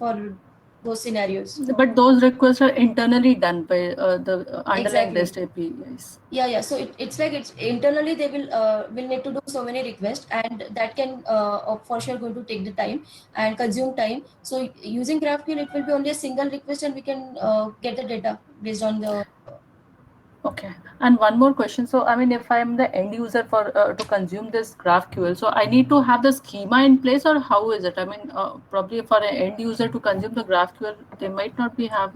For those scenarios. But those requests are internally done by the underlying Exactly. REST APIs. Yeah. So it's like it's internally they will need to do so many requests, and that can for sure going to take the time and consume time. So using GraphQL, it will be only a single request, and we can get the data based on the. Okay. And one more question. So, I mean, if I'm the end user for to consume this GraphQL, so I need to have the schema in place, or how is it? I mean, probably for an end user to consume the GraphQL, they might not be have.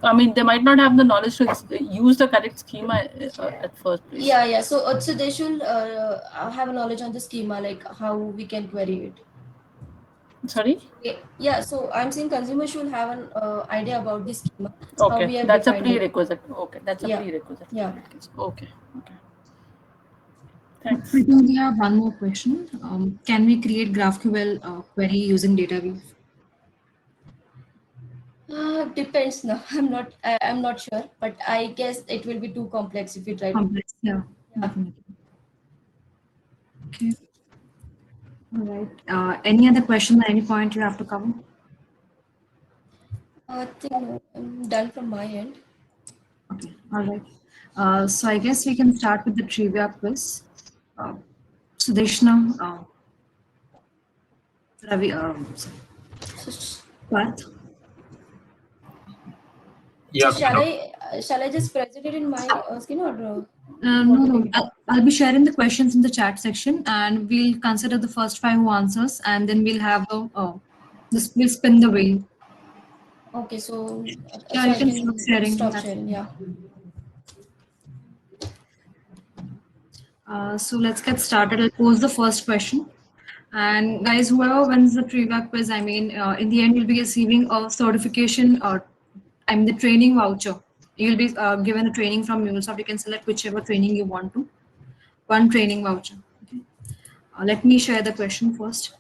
I mean, they might not have the knowledge to use the correct schema at first place. Yeah. So they should have a knowledge on the schema, like how we can query it. Sorry. Yeah. So I'm saying consumer should have an idea about the schema. How we Okay, have that's a defined it. prerequisite. Okay, that's a Yeah. prerequisite. Yeah. Okay. Okay. Thanks. I think we have one more question. Can we create GraphQL query using DataWeave? Depends. No, I'm not sure, but I guess it will be too complex if you try. Complex, yeah. Yeah. Definitely. Okay. All right. Any other question at any point you have to cover? I think I'm done from my end. Okay. All right. So I guess we can start with the trivia quiz. Sudeshna, Ravi, Parth. Yeah. So shall I just present it in my screen or? No. I'll be sharing the questions in the chat section, and we'll consider the first 5 who answers, and then we'll have we'll spin the wheel. Okay, so Yeah, so you I can can stop sharing. stop That's sharing. Yeah. So let's get started. I'll pose the first question. And guys, whoever wins the trivia quiz, I mean, in the end, you'll be receiving a certification or, I mean, the training voucher. You'll be given a training from MuleSoft. You can select whichever training you want to. One training voucher. Okay. Let me share the question first.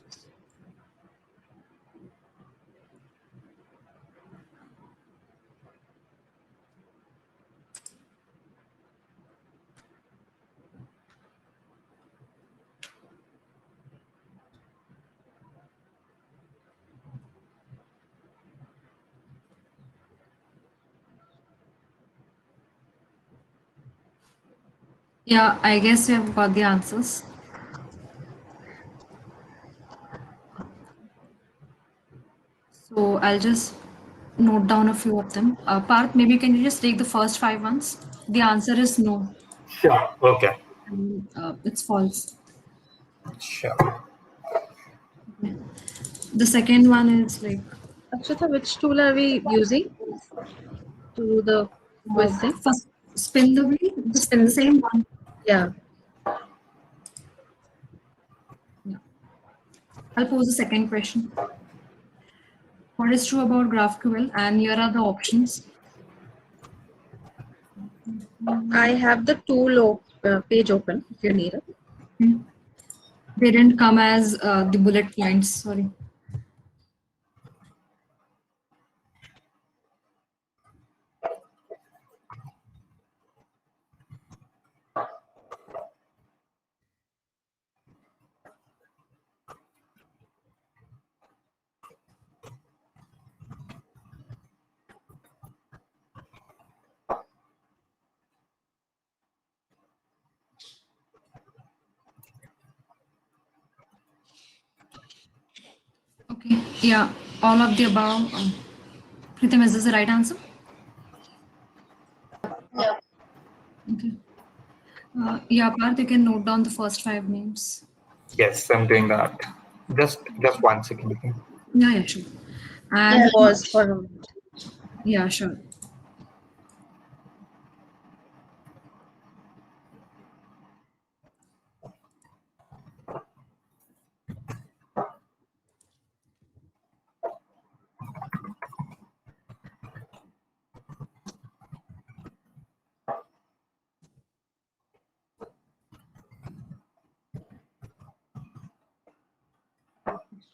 Yeah, I guess we have got the answers. So I'll just note down a few of them. Parth, maybe can you just take the first 5 ones? The answer is no. Sure. Okay. It's false. Sure. The second one is like Akshita, which tool are we using to do the quiz thing? first spin the wheel. The same one. Yeah. I'll pose the second question. What is true about GraphQL? And here are the options. I have the tool page open if you need it. They didn't come as the bullet points. Sorry. Okay. Yeah, all of the above. Pritam, is this the right answer? Yeah. Okay. Yeah, Parth, you can note down the first 5 names. Yes, I'm doing that. Just 1 second. Okay? Yeah, sure. And Pause for a moment. yeah, sure.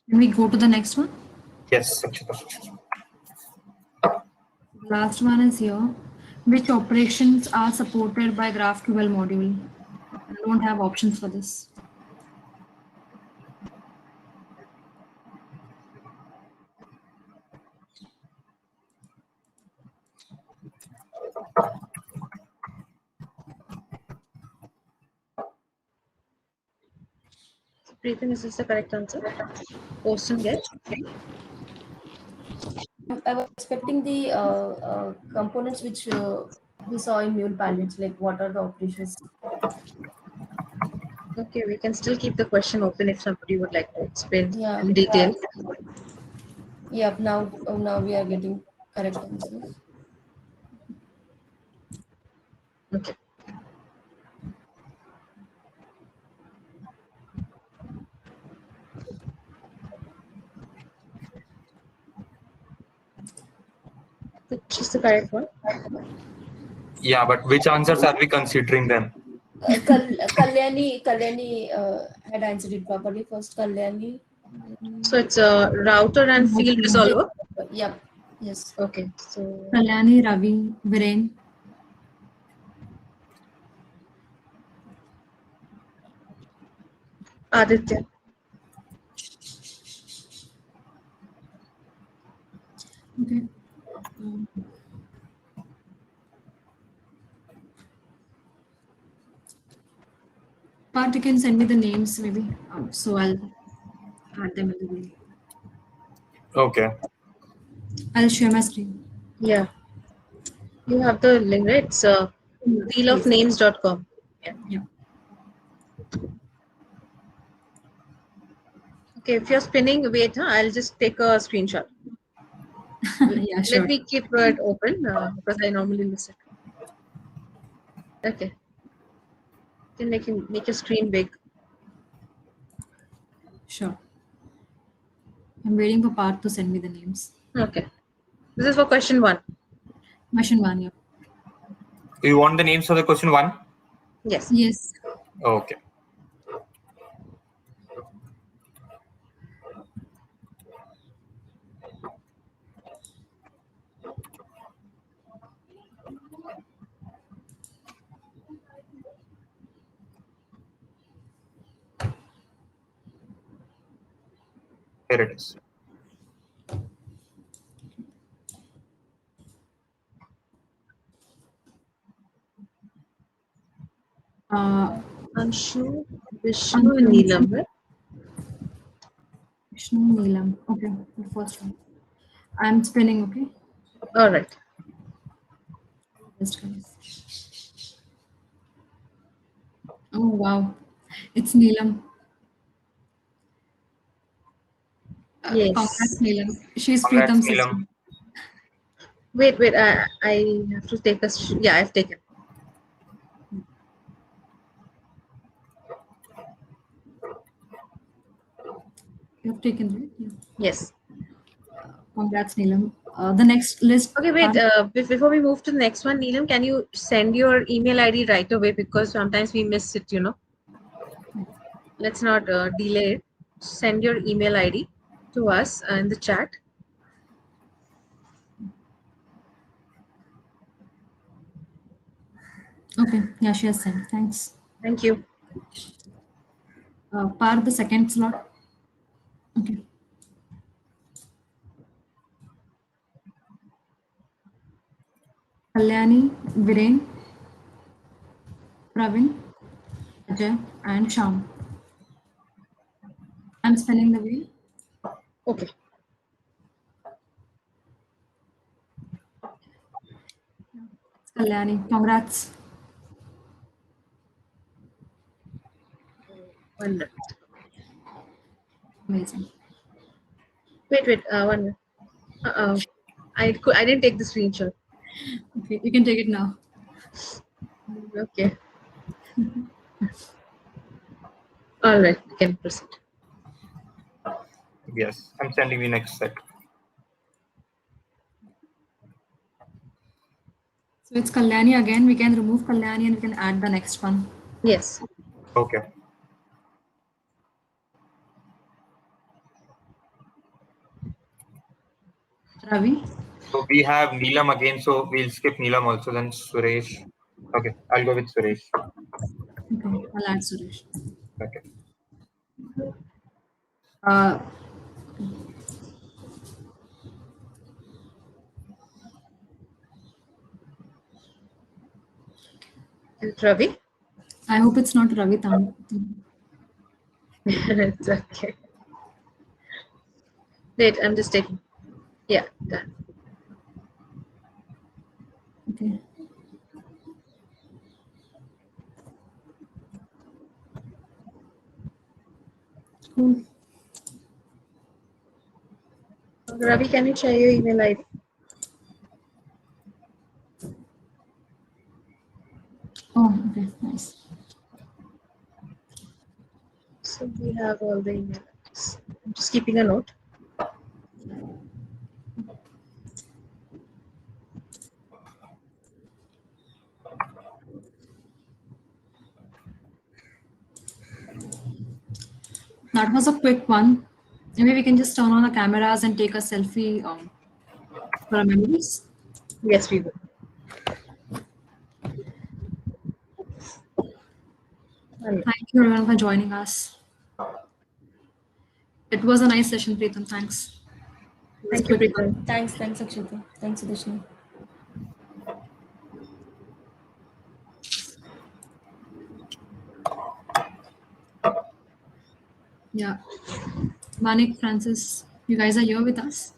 Can we go to the next one? Yes, Akshita. Last one is here. Which operations are supported by GraphQL module? I don't have options for this. Preetham, is this the correct answer? Post and get. I was expecting the components which we saw in Mule Panels, like what are the operations? Okay, we can still keep the question open if somebody would like to explain Yeah. in detail. Yep. Now we are getting correct answers. Okay. Which is the correct one? Yeah, but which answers are we considering then? Kalyani had answered it properly. First, Kalyani. So it's a router and field resolver. Yep. Yes. Okay. So Kalyani, Ravi, Viren. Aditya. Okay. Part you can send me the names maybe. So I'll add them in the mail. Okay. I'll share my screen. Yeah. You have the link, right? It's wheelofnames.com. Yeah. Okay, if you're spinning, wait, I'll just take a screenshot. Yeah, sure. Let me keep it open because I normally miss it. Okay. You can make your screen big. Sure. I'm waiting for Parth to send me the names. Okay. This is for question 1. Question 1, yeah. Do you want the names for the question 1? Yes. Yes. Okay. Here it is. Anshu, Vishnu, and Neelam, right? Vishnu, Neelam. Okay, the first one. I'm spinning, okay? All right. Just guys. Oh, wow. It's Neelam. Yes. Congrats, Neelam. She's Congrats, Preetham's Neelam. sister. Wait, I have to take a. Yeah, I've taken. You have taken, right? Yeah. Yes. Congrats, Neelam. The next list. Okay, wait. Before we move to the next one, Neelam, can you send your email ID right away because sometimes we miss it, you know. Let's not delay it. Send your email ID to us in the chat. Okay, yeah, she has sent. Thanks. Thank you. Parth, the second slot. Okay. Kalyani, Viren, Pravin, Ajay, and Sham. I'm spinning the wheel. Okay. Kalyani, congrats. 1 minute. Amazing. Wait. 1 minute. I didn't take the screenshot. Okay, you can take it now. Okay. All right, you can proceed. Yes, I'm sending the next set. So it's Kalyani again. We can remove Kalyani and we can add the next one. Yes. Okay. Ravi? So we have Neelam again, so we'll skip Neelam also, then Suresh. Okay, I'll go with Suresh. Okay, I'll add Suresh. Okay. And Ravi? I hope it's not Ravi Tam. It's okay. Wait, I'm just taking. Yeah, done. Okay. Cool. Ravi, can you share your email ID? Oh, okay, nice. So we have all the email IDs. I'm just keeping a note. That was a quick one. Maybe we can just turn on the cameras and take a selfie for our memories. Yes, we will. Thank you everyone for joining us. It was a nice session, Preetham. Thanks. Thank you, Preetham. Thanks, Akshita. Thanks, Sudeshna. Yeah. Manik, Francis, you guys are here with us.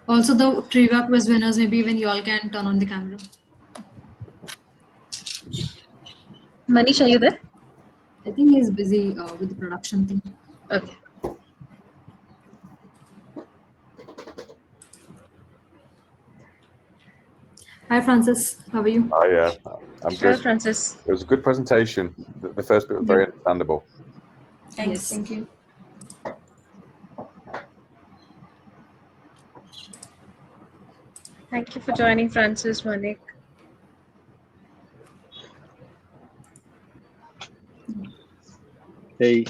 Also, the trivia quiz winners, maybe even you all can turn on the camera. Manish, are you there? I think he's busy with the production thing. Okay. Hi, Francis. How are you? Oh yeah, I'm Hello, good. Francis. It was a good presentation. The first bit was very understandable. Thanks, Yes. thank you. Thank you for joining, Francis, Manik. Hey,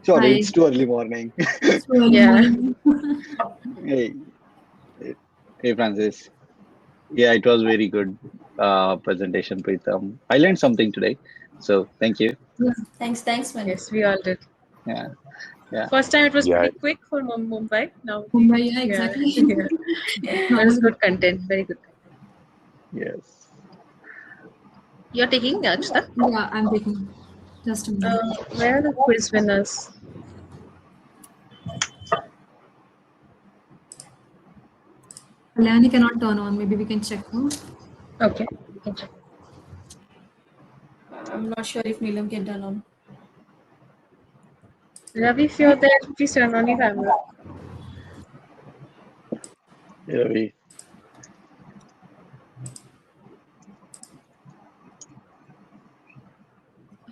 sorry, Hi. it's too early morning. Yeah. Hey, hey, Francis. Yeah, it was very good presentation, Preetham. I learned something today, so thank you. Thanks, man. Yes, we all did. Yeah, yeah. First time it was Yeah. pretty quick for Mumbai. Now, Mumbai, yeah, exactly. Yeah. That was good content. Very good. Yes. You're taking Akshita? Yeah, I'm taking. Just a minute. Where are the quiz winners? Kalyani cannot turn on. Maybe we can check her. Okay, we can check. I'm not sure if Neelam can turn on. Ravi, if you're there, please turn on your camera. Yeah, Ravi.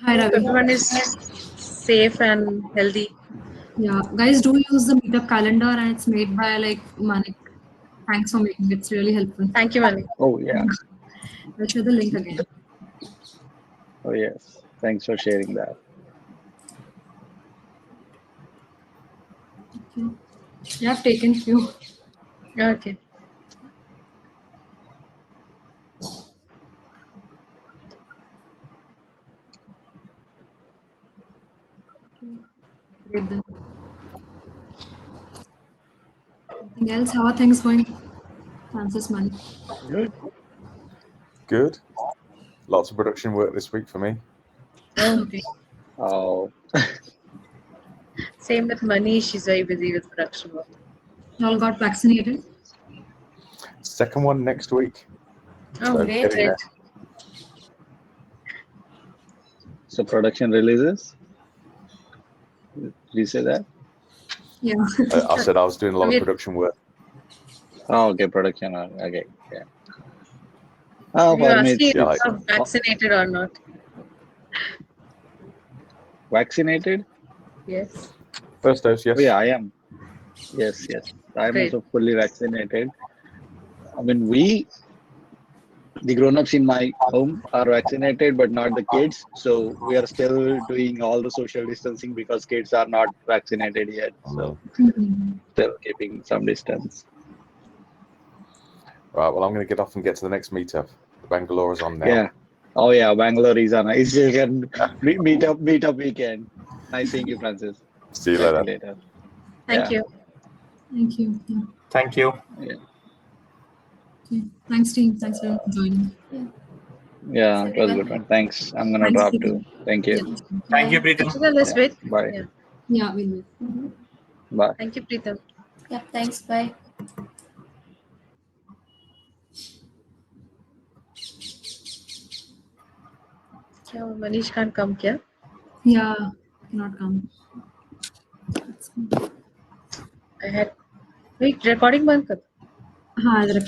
Hi, Ravi. Everyone is safe and healthy. Yeah, guys, do use the meetup calendar, and it's made by like Manik. Thanks for making it. It's really helpful. Thank you, Manik. Oh, yeah. I'll share the link again. Oh, yes. Thanks for sharing that. Okay. Yeah, I've taken few. Okay. Great then. Anything else? How are things going? Francis, Manik. Good. Good. Lots of production work this week for me. Okay. Oh, Same with Manish. She's very busy with production work. You all got vaccinated? Second one next week. Oh, So great. getting there. so production releases? Did you say that? Yeah. I said I was doing a lot of production work. Oh, okay, production. Okay, yeah. Oh, You're for me, asking if Yeah, like- you're vaccinated or not. vaccinated? Yes. First dose, yes. Oh, yeah, I am. Yes, yes. I'm Great. also fully vaccinated. I mean, we the grown-ups in my home are vaccinated, but not the kids. So we are still doing all the social distancing because kids are not vaccinated yet. So still keeping some distance. Right, well, I'm going to get off and get to the next meetup. Bangalore is on now. Yeah. Oh yeah, Bangalore is on. It's weekend meet up weekend. Nice seeing you, Francis. See you Talk to later. Thank Yeah. you. Thank you. Yeah. Thank you. Yeah. Okay. Thanks, team. Thanks for joining. Yeah, it was a good one. Thanks. I'm gonna Thanks, drop Preetham. too. Thank you. Yeah. Thank you, Preetham. Akshita, let's Yeah. wait. Bye. Yeah. Yeah, we'll wait. Bye. Thank you, Preetham. Yeah, thanks. Bye. क्या वो Manish can't come क्या? Yeah, cannot come. I had wait recording बंद कर. हाँ, इधर